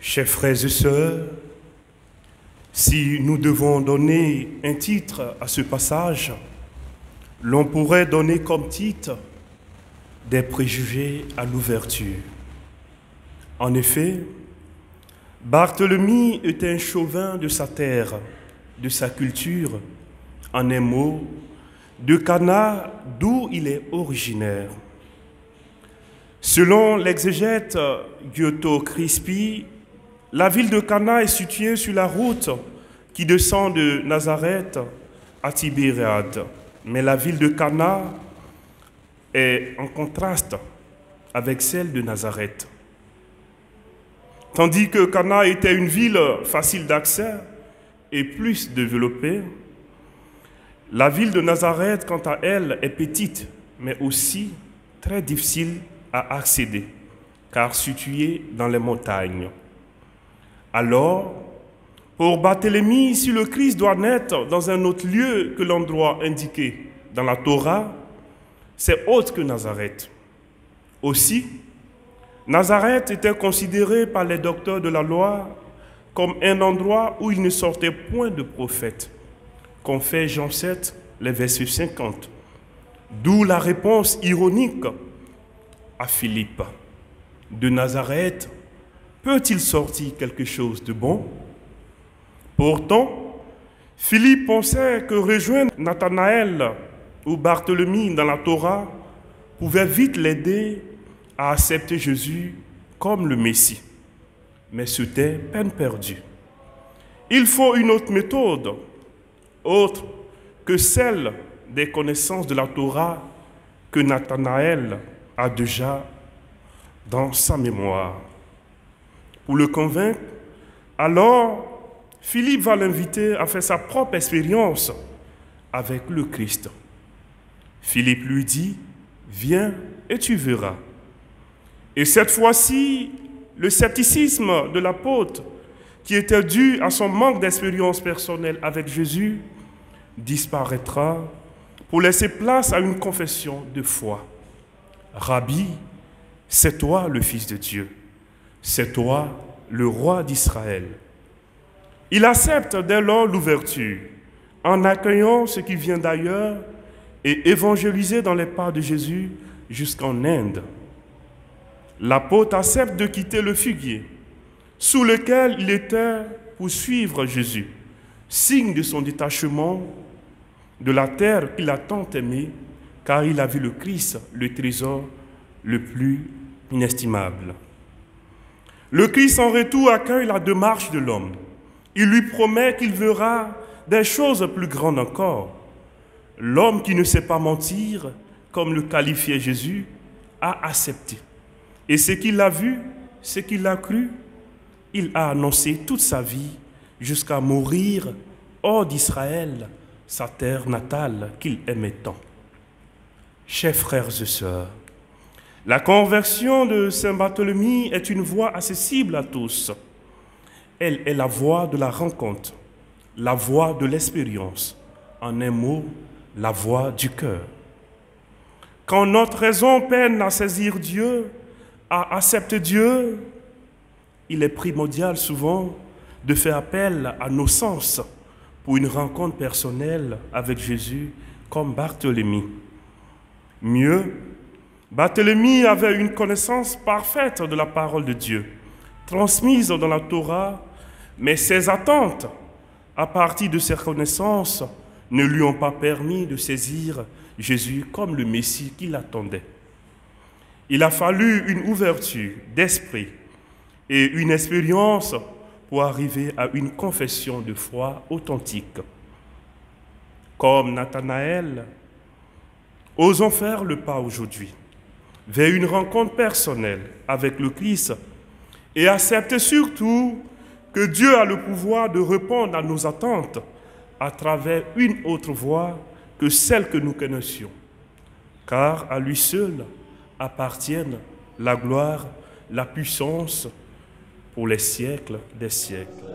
Chers frères et sœurs, si nous devons donner un titre à ce passage, l'on pourrait donner comme titre « Des préjugés à l'ouverture ». En effet, Barthélemy était un chauvin de sa terre, de sa culture, en un mot, de Cana, d'où il est originaire. Selon l'exégète Giotto Crispi, la ville de Cana est située sur la route qui descend de Nazareth à Tibériade. Mais la ville de Cana est en contraste avec celle de Nazareth. Tandis que Cana était une ville facile d'accès et plus développée, la ville de Nazareth, quant à elle, est petite, mais aussi très difficile à accéder, car située dans les montagnes. Alors, pour Barthélemy, si le Christ doit naître dans un autre lieu que l'endroit indiqué dans la Torah, c'est autre que Nazareth. Aussi, Nazareth était considéré par les docteurs de la loi comme un endroit où il ne sortait point de prophète, confère Jean 7, les versets 50. D'où la réponse ironique à Philippe. De Nazareth, peut-il sortir quelque chose de bon? Pourtant, Philippe pensait que rejoindre Nathanaël ou Barthélemy dans la Torah pouvait vite l'aider à accepter Jésus comme le Messie. Mais c'était peine perdue. Il faut une autre méthode, autre que celle des connaissances de la Torah que Nathanaël a déjà dans sa mémoire. Pour le convaincre, alors Philippe va l'inviter à faire sa propre expérience avec le Christ. Philippe lui dit, « Viens et tu verras ». Et cette fois-ci, le scepticisme de l'apôtre, qui était dû à son manque d'expérience personnelle avec Jésus, disparaîtra pour laisser place à une confession de foi. « Rabbi, c'est toi le Fils de Dieu, c'est toi le roi d'Israël. » Il accepte dès lors l'ouverture, en accueillant ce qui vient d'ailleurs et évangéliser dans les pas de Jésus jusqu'en Inde. L'apôtre accepte de quitter le figuier, sous lequel il était pour suivre Jésus, signe de son détachement de la terre qu'il a tant aimée, car il a vu le Christ, le trésor le plus inestimable. Le Christ en retour accueille la démarche de l'homme. Il lui promet qu'il verra des choses plus grandes encore. L'homme qui ne sait pas mentir, comme le qualifiait Jésus, a accepté. Et ce qu'il a vu, ce qu'il a cru, il a annoncé toute sa vie jusqu'à mourir hors d'Israël, sa terre natale qu'il aimait tant. Chers frères et sœurs, la conversion de Saint Barthélemy est une voie accessible à tous. Elle est la voie de la rencontre, la voie de l'expérience, en un mot, la voie du cœur. Quand notre raison peine à saisir Dieu, à accepter Dieu, il est primordial souvent de faire appel à nos sens pour une rencontre personnelle avec Jésus comme Barthélemy. Mieux, Barthélemy avait une connaissance parfaite de la parole de Dieu, transmise dans la Torah, mais ses attentes, à partir de ses connaissances, ne lui ont pas permis de saisir Jésus comme le Messie qu'il attendait. Il a fallu une ouverture d'esprit et une expérience pour arriver à une confession de foi authentique. Comme Nathanaël, osons faire le pas aujourd'hui vers une rencontre personnelle avec le Christ et accepter surtout que Dieu a le pouvoir de répondre à nos attentes à travers une autre voie que celle que nous connaissions. Car à lui seul appartiennent la gloire, la puissance pour les siècles des siècles.